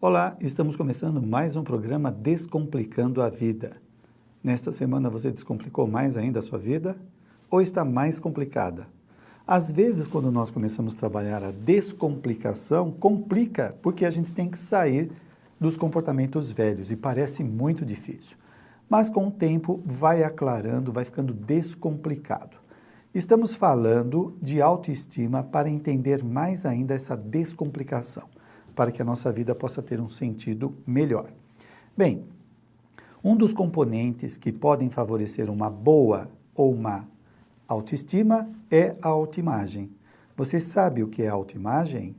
Olá, estamos começando mais um programa Descomplicando a Vida. Nesta semana você descomplicou mais ainda a sua vida ou está mais complicada? Às vezes, quando nós começamos a trabalhar a descomplicação, complica porque a gente tem que sair dos comportamentos velhos e parece muito difícil. Mas com o tempo vai aclarando, vai ficando descomplicado. Estamos falando de autoestima para entender mais ainda essa descomplicação, para que a nossa vida possa ter um sentido melhor. Bem, um dos componentes que podem favorecer uma boa ou má autoestima é a autoimagem. Você sabe o que é autoimagem?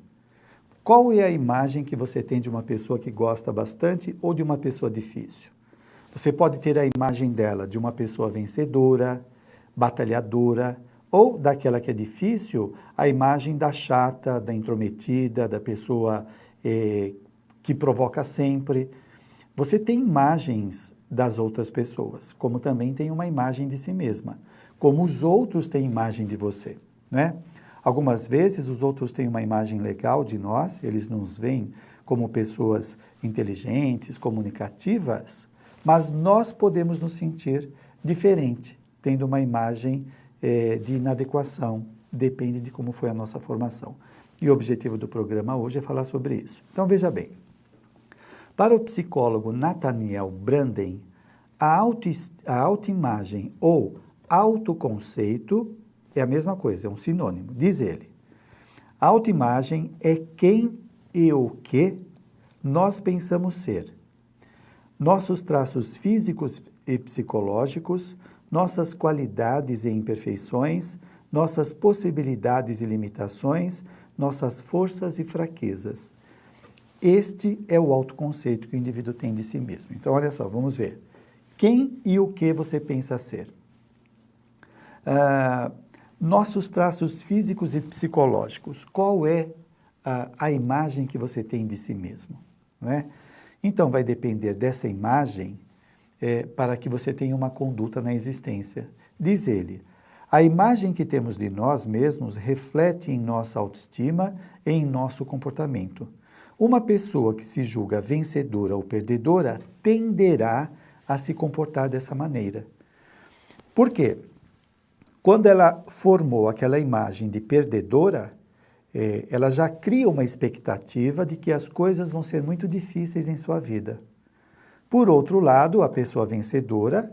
Qual é a imagem que você tem de uma pessoa que gosta bastante ou de uma pessoa difícil? Você pode ter a imagem dela de uma pessoa vencedora, batalhadora, ou daquela que é difícil, a imagem da chata, da intrometida, da pessoa que provoca sempre. Você tem imagens das outras pessoas, como também tem uma imagem de si mesma, como os outros têm imagem de você, né? Algumas vezes os outros têm uma imagem legal de nós, eles nos veem como pessoas inteligentes, comunicativas, mas nós podemos nos sentir diferente, tendo uma imagem de inadequação, depende de como foi a nossa formação. E o objetivo do programa hoje é falar sobre isso. Então veja bem, para o psicólogo Nathaniel Branden, a autoimagem ou autoconceito é a mesma coisa, é um sinônimo, diz ele. A autoimagem é quem e o que nós pensamos ser. Nossos traços físicos e psicológicos, nossas qualidades e imperfeições, nossas possibilidades e limitações, nossas forças e fraquezas. Este é o autoconceito que o indivíduo tem de si mesmo. Então, olha só, vamos ver. Quem e o que você pensa ser? Nossos traços físicos e psicológicos. Qual é a imagem que você tem de si mesmo? Não é? Então, vai depender dessa imagem para que você tenha uma conduta na existência. Diz ele, a imagem que temos de nós mesmos reflete em nossa autoestima e em nosso comportamento. Uma pessoa que se julga vencedora ou perdedora tenderá a se comportar dessa maneira. Por quê? Quando ela formou aquela imagem de perdedora, ela já cria uma expectativa de que as coisas vão ser muito difíceis em sua vida. Por outro lado, a pessoa vencedora,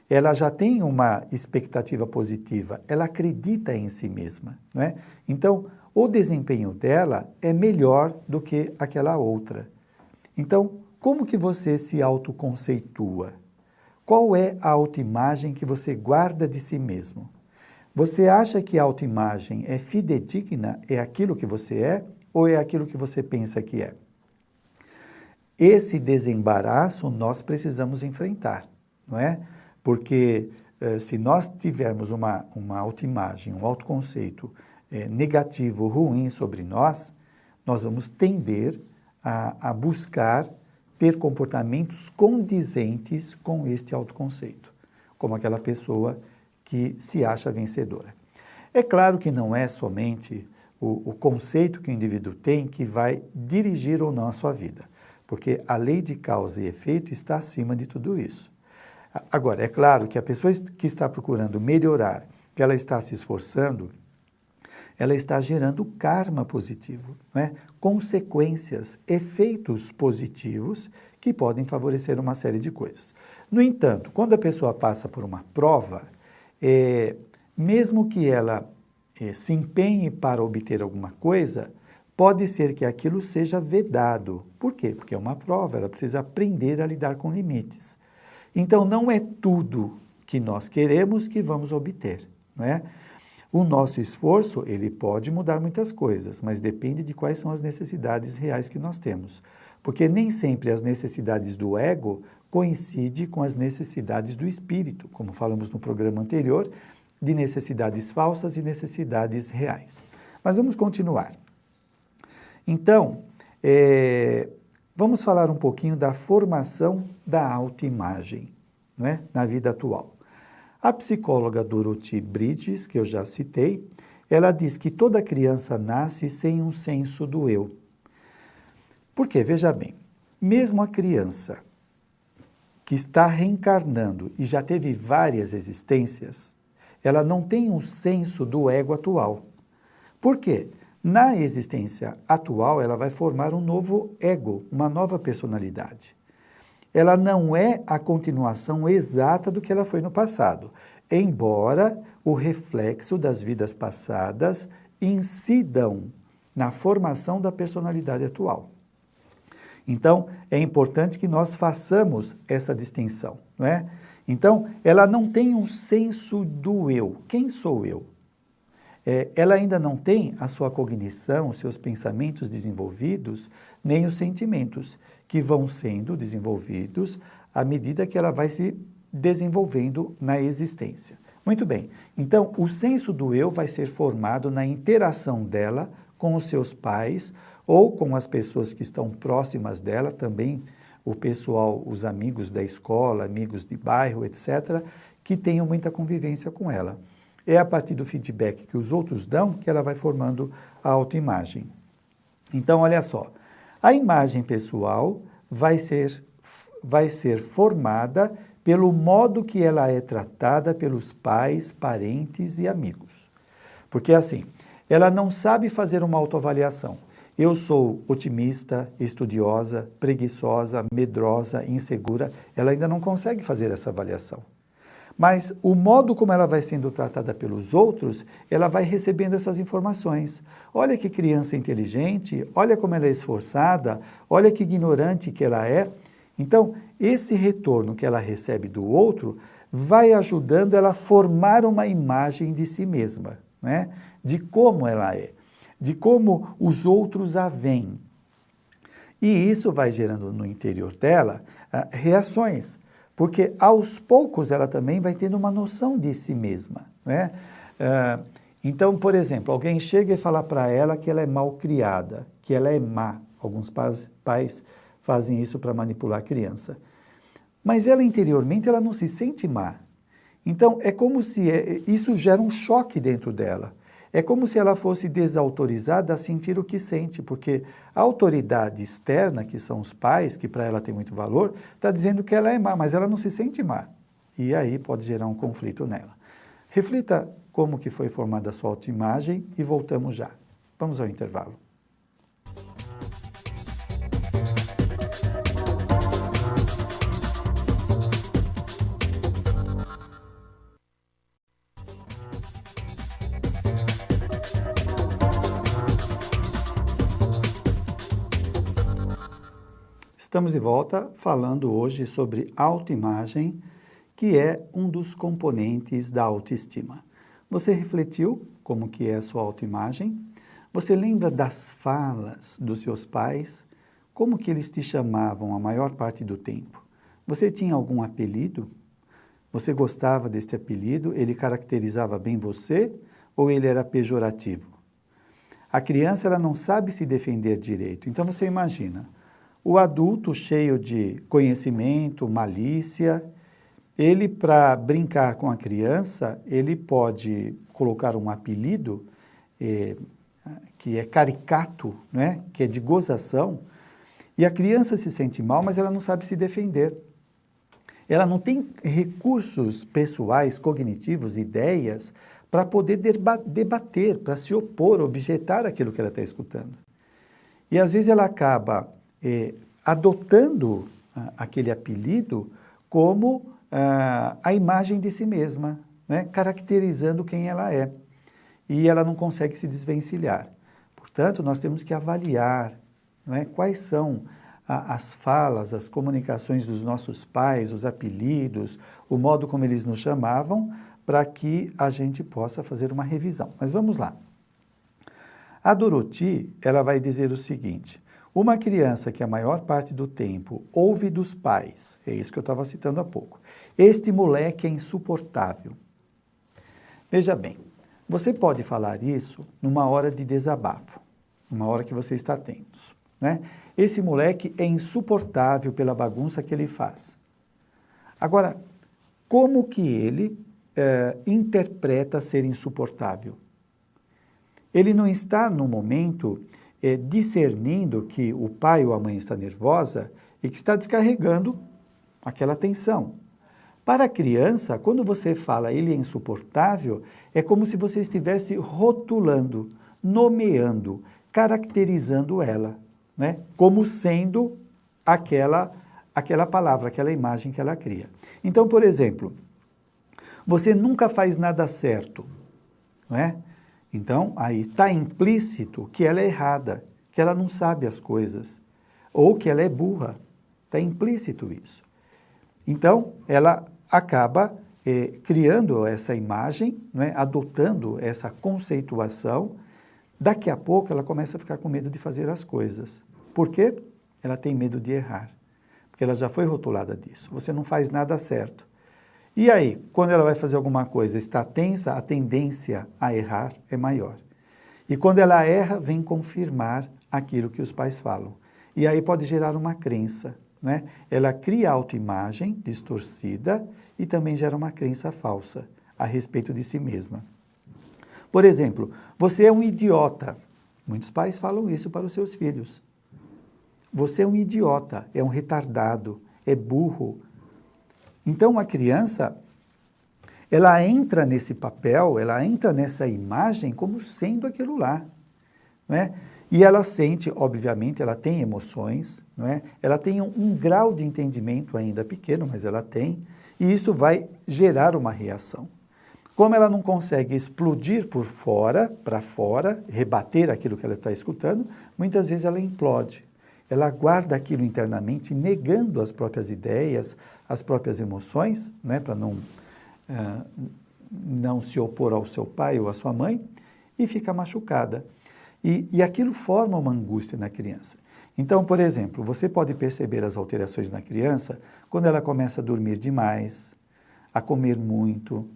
ela já tem uma expectativa positiva, ela acredita em si mesma, não é? Então, o desempenho dela é melhor do que aquela outra. Então, como que você se autoconceitua? Qual é a autoimagem que você guarda de si mesmo? Você acha que a autoimagem é fidedigna, é aquilo que você é, ou é aquilo que você pensa que é? Esse desembaraço nós precisamos enfrentar, não é? Porque se nós tivermos uma autoimagem, um autoconceito negativo, ruim sobre nós, nós vamos tender a buscar ter comportamentos condizentes com este autoconceito, como aquela pessoa que se acha vencedora. É claro que não é somente o conceito que o indivíduo tem que vai dirigir ou não a sua vida, porque a lei de causa e efeito está acima de tudo isso. Agora, é claro que a pessoa que está procurando melhorar, que ela está se esforçando, ela está gerando karma positivo, não é? Consequências, efeitos positivos que podem favorecer uma série de coisas. No entanto, quando a pessoa passa por uma prova, mesmo que ela se empenhe para obter alguma coisa, pode ser que aquilo seja vedado. Por quê? Porque é uma prova, ela precisa aprender a lidar com limites. Então, não é tudo que nós queremos que vamos obter, não é? O nosso esforço, ele pode mudar muitas coisas, mas depende de quais são as necessidades reais que nós temos. Porque nem sempre as necessidades do ego coincidem com as necessidades do espírito, como falamos no programa anterior, de necessidades falsas e necessidades reais. Mas vamos continuar. Então, vamos falar um pouquinho da formação da autoimagem, não é? Na vida atual. A psicóloga Dorothy Bridges, que eu já citei, ela diz que toda criança nasce sem um senso do eu. Porque, veja bem, mesmo a criança que está reencarnando e já teve várias existências, ela não tem um senso do ego atual. Por quê? Na existência atual, ela vai formar um novo ego, uma nova personalidade. Ela não é a continuação exata do que ela foi no passado, embora o reflexo das vidas passadas incidam na formação da personalidade atual. Então, é importante que nós façamos essa distinção, não é? Então, ela não tem um senso do eu. Quem sou eu? Ela ainda não tem a sua cognição, os seus pensamentos desenvolvidos, nem os sentimentos, que vão sendo desenvolvidos à medida que ela vai se desenvolvendo na existência. Muito bem, então o senso do eu vai ser formado na interação dela com os seus pais ou com as pessoas que estão próximas dela, também o pessoal, os amigos da escola, amigos de bairro, etc., que tenham muita convivência com ela. É a partir do feedback que os outros dão que ela vai formando a autoimagem. Então, olha só, a imagem pessoal vai ser formada pelo modo que ela é tratada pelos pais, parentes e amigos. Porque assim, ela não sabe fazer uma autoavaliação. Eu sou otimista, estudiosa, preguiçosa, medrosa, insegura. Ela ainda não consegue fazer essa avaliação. Mas o modo como ela vai sendo tratada pelos outros, ela vai recebendo essas informações. Olha que criança inteligente, olha como ela é esforçada, olha que ignorante que ela é. Então, esse retorno que ela recebe do outro vai ajudando ela a formar uma imagem de si mesma, né? De como ela é, de como os outros a veem. E isso vai gerando no interior dela reações. Porque aos poucos ela também vai tendo uma noção de si mesma, né? Então, por exemplo, alguém chega e fala para ela que ela é mal criada, que ela é má. Alguns pais fazem isso para manipular a criança. Mas ela interiormente ela não se sente má. Então, é como se isso gera um choque dentro dela. É como se ela fosse desautorizada a sentir o que sente, porque a autoridade externa, que são os pais, que para ela tem muito valor, está dizendo que ela é má, mas ela não se sente má. E aí pode gerar um conflito nela. Reflita como que foi formada a sua autoimagem e voltamos já. Vamos ao intervalo. Estamos de volta falando hoje sobre autoimagem, que é um dos componentes da autoestima. Você refletiu como que é a sua autoimagem? Você lembra das falas dos seus pais? Como que eles te chamavam a maior parte do tempo? Você tinha algum apelido? Você gostava deste apelido? Ele caracterizava bem você ou ele era pejorativo? A criança ela não sabe se defender direito, então você imagina. O adulto cheio de conhecimento, malícia, ele para brincar com a criança, ele pode colocar um apelido que é caricato, né? Que é de gozação, e a criança se sente mal, mas ela não sabe se defender. Ela não tem recursos pessoais, cognitivos, ideias, para poder debater, para se opor, objetar aquilo que ela está escutando. E às vezes ela acaba adotando aquele apelido como a imagem de si mesma, né? Caracterizando quem ela é. E ela não consegue se desvencilhar. Portanto, nós temos que avaliar, né, quais são as falas, as comunicações dos nossos pais, os apelidos, o modo como eles nos chamavam, para que a gente possa fazer uma revisão. Mas vamos lá. A Dorothy, ela vai dizer o seguinte: uma criança que a maior parte do tempo ouve dos pais, é isso que eu estava citando há pouco, este moleque é insuportável. Veja bem, você pode falar isso numa hora de desabafo, numa hora que você está tenso, né? Esse moleque é insuportável pela bagunça que ele faz. Agora, como que ele interpreta ser insuportável? Ele não está no momento discernindo que o pai ou a mãe está nervosa e que está descarregando aquela tensão. Para a criança, quando você fala ele é insuportável, é como se você estivesse rotulando, nomeando, caracterizando ela, né? Como sendo aquela palavra, aquela imagem que ela cria. Então, por exemplo, você nunca faz nada certo, não é? Então, aí está implícito que ela é errada, que ela não sabe as coisas, ou que ela é burra. Está implícito isso. Então, ela acaba criando essa imagem, não é? Adotando essa conceituação. Daqui a pouco, ela começa a ficar com medo de fazer as coisas. Por quê? Ela tem medo de errar, porque ela já foi rotulada disso. Você não faz nada certo. E aí, quando ela vai fazer alguma coisa, está tensa, a tendência a errar é maior. E quando ela erra, vem confirmar aquilo que os pais falam. E aí pode gerar uma crença, né? Ela cria a autoimagem distorcida e também gera uma crença falsa a respeito de si mesma. Por exemplo, você é um idiota. Muitos pais falam isso para os seus filhos. Você é um idiota, é um retardado, é burro. Então, a criança, ela entra nesse papel, ela entra nessa imagem como sendo aquilo lá, não é? E ela sente, obviamente, ela tem emoções, não é? Ela tem um grau de entendimento ainda pequeno, mas ela tem, e isso vai gerar uma reação. Como ela não consegue explodir por fora, para fora, rebater aquilo que ela está escutando, muitas vezes ela implode. Ela guarda aquilo internamente, negando as próprias ideias, as próprias emoções, né, para não se opor ao seu pai ou à sua mãe, e fica machucada. E aquilo forma uma angústia na criança. Então, por exemplo, você pode perceber as alterações na criança quando ela começa a dormir demais, a comer muito,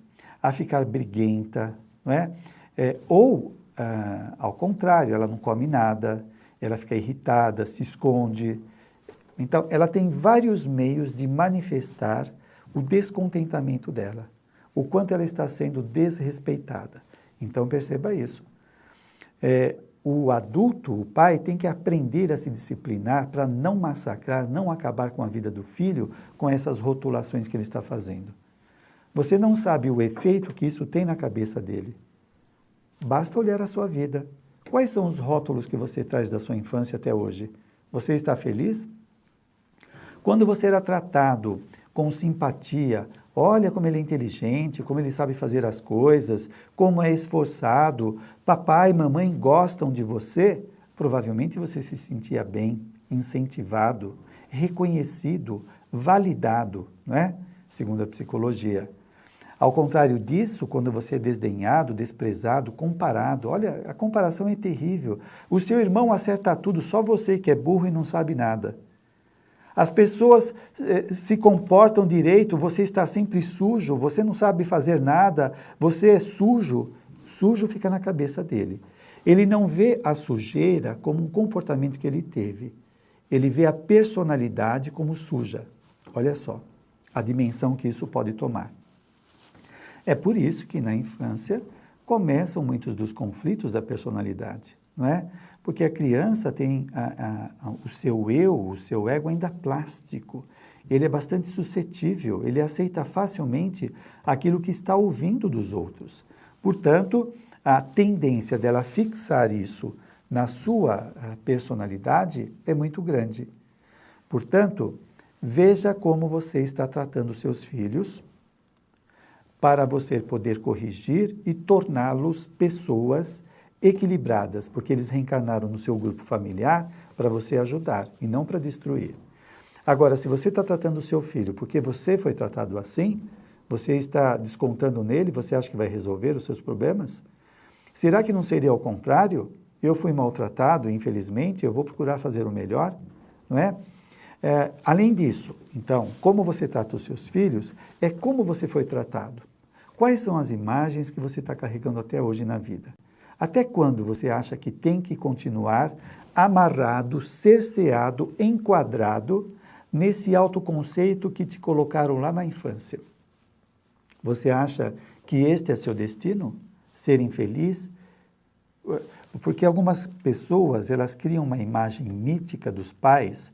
a ficar briguenta, não é? Ao contrário, ela não come nada, ela fica irritada, se esconde. Então, ela tem vários meios de manifestar o descontentamento dela, o quanto ela está sendo desrespeitada. Então, perceba isso. O adulto, o pai, tem que aprender a se disciplinar para não massacrar, não acabar com a vida do filho com essas rotulações que ele está fazendo. Você não sabe o efeito que isso tem na cabeça dele. Basta olhar a sua vida. Quais são os rótulos que você traz da sua infância até hoje? Você está feliz? Quando você era tratado com simpatia, olha como ele é inteligente, como ele sabe fazer as coisas, como é esforçado, papai e mamãe gostam de você, provavelmente você se sentia bem, incentivado, reconhecido, validado, não é? Segundo a psicologia. Ao contrário disso, quando você é desdenhado, desprezado, comparado, olha, a comparação é terrível. O seu irmão acerta tudo, só você que é burro e não sabe nada. As pessoas se comportam direito, você está sempre sujo, você não sabe fazer nada, você é sujo. Sujo fica na cabeça dele. Ele não vê a sujeira como um comportamento que ele teve. Ele vê a personalidade como suja. Olha só a dimensão que isso pode tomar. É por isso que na infância começam muitos dos conflitos da personalidade, não é? Porque a criança tem o seu eu, o seu ego ainda plástico. Ele é bastante suscetível, ele aceita facilmente aquilo que está ouvindo dos outros. Portanto, a tendência dela fixar isso na sua personalidade é muito grande. Portanto, veja como você está tratando os seus filhos para você poder corrigir e torná-los pessoas equilibradas, porque eles reencarnaram no seu grupo familiar para você ajudar e não para destruir. Agora, se você está tratando o seu filho porque você foi tratado assim, você está descontando nele, você acha que vai resolver os seus problemas? Será que não seria ao contrário? Eu fui maltratado, infelizmente, eu vou procurar fazer o melhor, não é? Além disso, então, como você trata os seus filhos, é como você foi tratado. Quais são as imagens que você está carregando até hoje na vida? Até quando você acha que tem que continuar amarrado, cerceado, enquadrado nesse autoconceito que te colocaram lá na infância? Você acha que este é seu destino? Ser infeliz? Porque algumas pessoas, elas criam uma imagem mítica dos pais,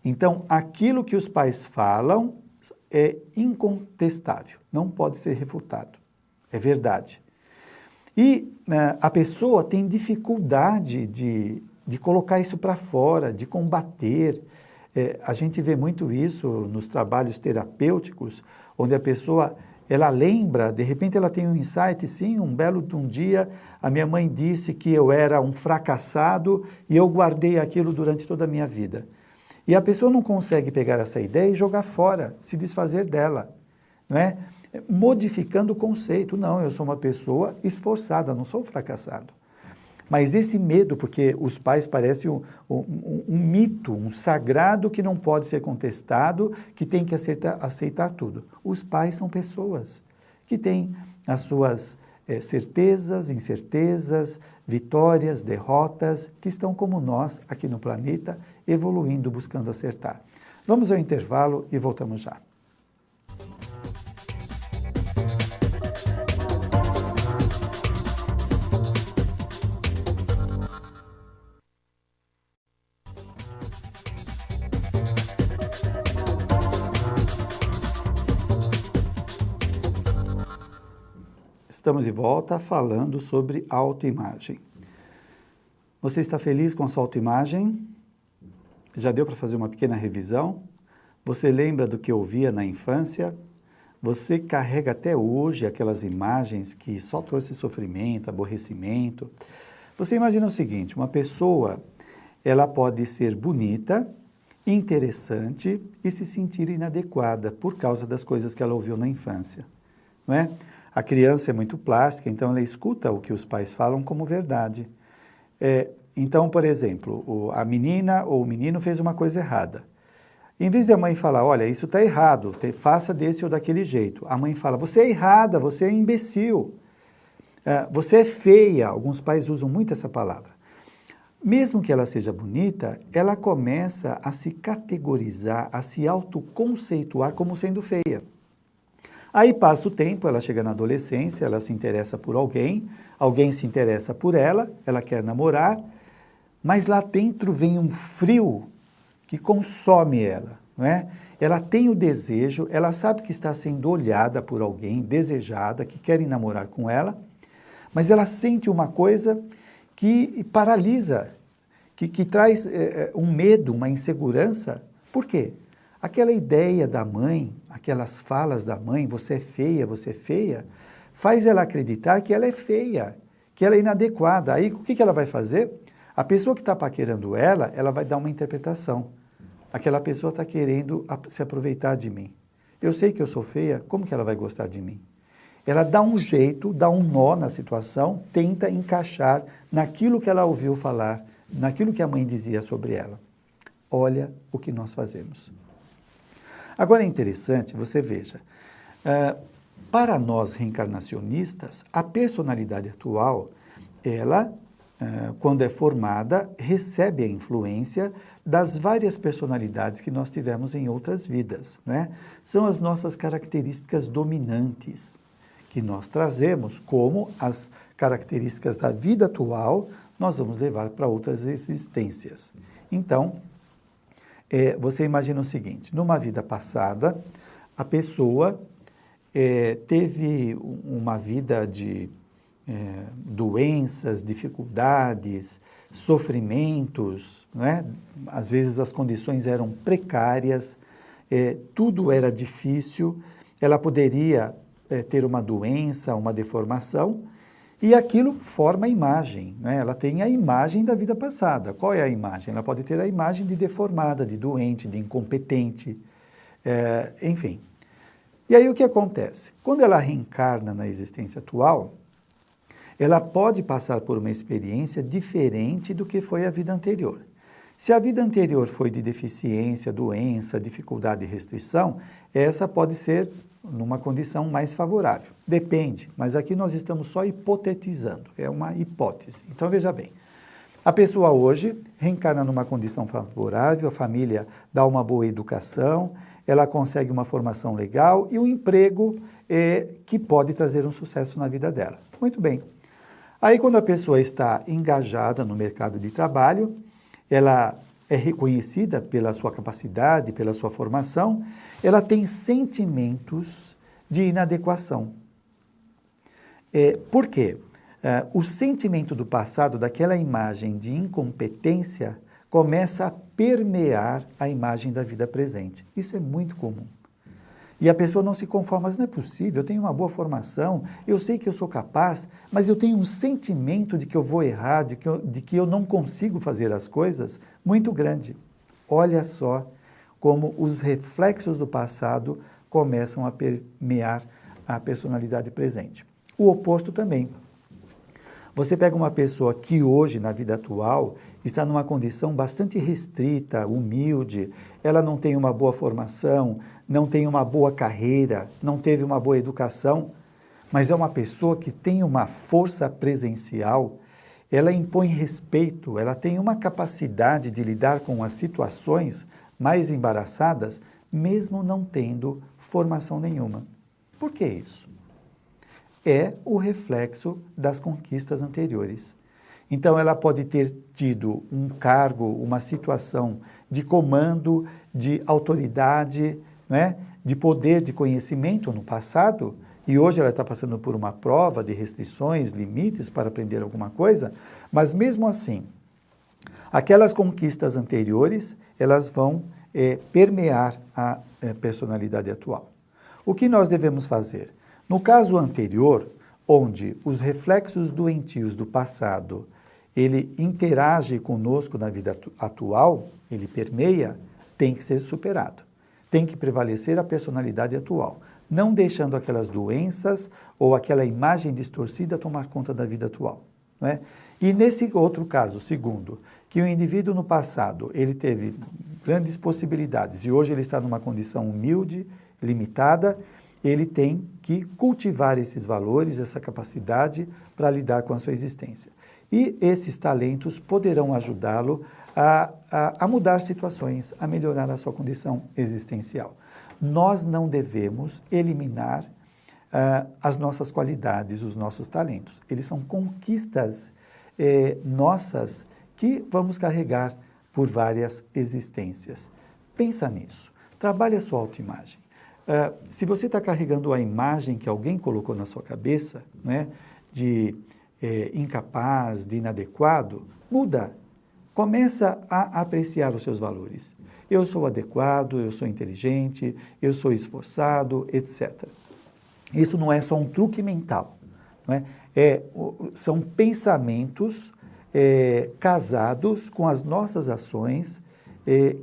então aquilo que os pais falam é incontestável, não pode ser refutado, é verdade. E a pessoa tem dificuldade de colocar isso para fora, de combater. A gente vê muito isso nos trabalhos terapêuticos, onde a pessoa, ela lembra, de repente ela tem um insight, sim, um belo de um dia, a minha mãe disse que eu era um fracassado e eu guardei aquilo durante toda a minha vida. E a pessoa não consegue pegar essa ideia e jogar fora, se desfazer dela, não é? Modificando o conceito. Não, eu sou uma pessoa esforçada, não sou fracassado. Mas esse medo, porque os pais parecem um mito, um sagrado que não pode ser contestado, que tem que aceitar tudo. Os pais são pessoas que têm as suas certezas, incertezas, vitórias, derrotas, que estão como nós aqui no planeta, evoluindo, buscando acertar. Vamos ao intervalo e voltamos já. Estamos de volta falando sobre autoimagem. Você está feliz com a sua autoimagem? Já deu para fazer uma pequena revisão? Você lembra do que ouvia na infância? Você carrega até hoje aquelas imagens que só trouxe sofrimento, aborrecimento? Você imagina o seguinte, uma pessoa, ela pode ser bonita, interessante e se sentir inadequada por causa das coisas que ela ouviu na infância, não é? A criança é muito plástica, então ela escuta o que os pais falam como verdade. Então, por exemplo, a menina ou o menino fez uma coisa errada. Em vez da mãe falar, olha, isso está errado, faça desse ou daquele jeito, a mãe fala, você é errada, você é imbecil, você é feia. Alguns pais usam muito essa palavra. Mesmo que ela seja bonita, ela começa a se categorizar, a se autoconceituar como sendo feia. Aí passa o tempo, ela chega na adolescência, ela se interessa por alguém, alguém se interessa por ela quer namorar, mas lá dentro vem um frio que consome ela, não é? Ela tem o desejo, ela sabe que está sendo olhada por alguém, desejada, que querem namorar com ela, mas ela sente uma coisa que paralisa, que traz um medo, uma insegurança. Por quê? Aquela ideia da mãe, aquelas falas da mãe, você é feia, faz ela acreditar que ela é feia, que ela é inadequada. Aí o que ela vai fazer? A pessoa que está paquerando ela vai dar uma interpretação. Aquela pessoa está querendo se aproveitar de mim. Eu sei que eu sou feia, como que ela vai gostar de mim? Ela dá um jeito, dá um nó na situação, tenta encaixar naquilo que ela ouviu falar, naquilo que a mãe dizia sobre ela. Olha o que nós fazemos. Agora é interessante, você veja, para nós reencarnacionistas, a personalidade atual, ela, quando é formada, recebe a influência das várias personalidades que nós tivemos em outras vidas, né? São as nossas características dominantes, que nós trazemos como as características da vida atual, nós vamos levar para outras existências. Então, você imagina o seguinte, numa vida passada, a pessoa teve uma vida de doenças, dificuldades, sofrimentos, não é? Às vezes as condições eram precárias, tudo era difícil, ela poderia ter uma doença, uma deformação, e aquilo forma a imagem, né? Ela tem a imagem da vida passada. Qual é a imagem? Ela pode ter a imagem de deformada, de doente, de incompetente, enfim. E aí o que acontece? Quando ela reencarna na existência atual, ela pode passar por uma experiência diferente do que foi a vida anterior. Se a vida anterior foi de deficiência, doença, dificuldade e restrição, essa pode ser numa condição mais favorável. Depende, mas aqui nós estamos só hipotetizando, é uma hipótese. Então veja bem, a pessoa hoje reencarna numa condição favorável, a família dá uma boa educação, ela consegue uma formação legal e um emprego que pode trazer um sucesso na vida dela. Muito bem. Aí, quando a pessoa está engajada no mercado de trabalho, ela é reconhecida pela sua capacidade, pela sua formação, ela tem sentimentos de inadequação. Por quê? O sentimento do passado, daquela imagem de incompetência, começa a permear a imagem da vida presente. Isso é muito comum. E a pessoa não se conforma, mas não é possível, eu tenho uma boa formação, eu sei que eu sou capaz, mas eu tenho um sentimento de que eu vou errar, de que eu não consigo fazer as coisas muito grande. Olha só como os reflexos do passado começam a permear a personalidade presente. O oposto também. Você pega uma pessoa que hoje, na vida atual, está numa condição bastante restrita, humilde, ela não tem uma boa formação, não tem uma boa carreira, não teve uma boa educação, mas é uma pessoa que tem uma força presencial, ela impõe respeito, ela tem uma capacidade de lidar com as situações mais embaraçadas, mesmo não tendo formação nenhuma. Por que isso? É o reflexo das conquistas anteriores. Então, ela pode ter tido um cargo, uma situação de comando, de autoridade, né, de poder, de conhecimento no passado, e hoje ela está passando por uma prova de restrições, limites para aprender alguma coisa, mas mesmo assim, aquelas conquistas anteriores, elas vão permear a personalidade atual. O que nós devemos fazer? No caso anterior, onde os reflexos doentios do passado, ele interage conosco na vida atual, ele permeia, tem que ser superado. Tem que prevalecer a personalidade atual, não deixando aquelas doenças ou aquela imagem distorcida tomar conta da vida atual, não é? E nesse outro caso, segundo, que o indivíduo no passado, ele teve grandes possibilidades e hoje ele está numa condição humilde, limitada, ele tem que cultivar esses valores, essa capacidade para lidar com a sua existência. E esses talentos poderão ajudá-lo a mudar situações, a melhorar a sua condição existencial. Nós não devemos eliminar as nossas qualidades, os nossos talentos. Eles são conquistas nossas que vamos carregar por várias existências. Pensa nisso. Trabalhe a sua autoimagem. Se você está carregando a imagem que alguém colocou na sua cabeça, né, de incapaz, de inadequado, muda. Começa a apreciar os seus valores. Eu sou adequado, eu sou inteligente, eu sou esforçado, etc. Isso não é só um truque mental, não é? São pensamentos casados com as nossas ações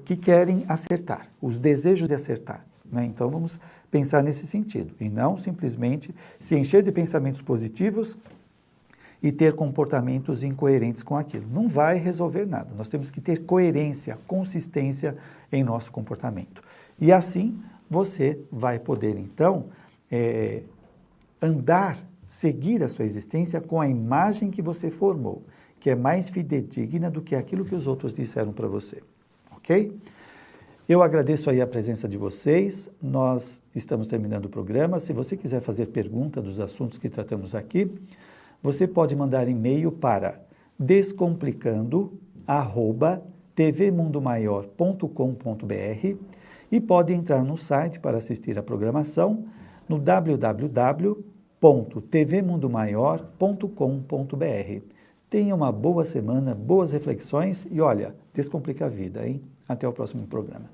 que querem acertar, os desejos de acertar. Né? Então, vamos pensar nesse sentido, e não simplesmente se encher de pensamentos positivos e ter comportamentos incoerentes com aquilo. Não vai resolver nada. Nós temos que ter coerência, consistência em nosso comportamento. E assim, você vai poder, então, seguir a sua existência com a imagem que você formou, que é mais fidedigna do que aquilo que os outros disseram para você. Ok? Eu agradeço aí a presença de vocês, nós estamos terminando o programa. Se você quiser fazer pergunta dos assuntos que tratamos aqui, você pode mandar e-mail para descomplicando@tvmundomaior.com.br e pode entrar no site para assistir a programação no www.tvmundomaior.com.br. Tenha uma boa semana, boas reflexões e olha, descomplica a vida, hein? Até o próximo programa.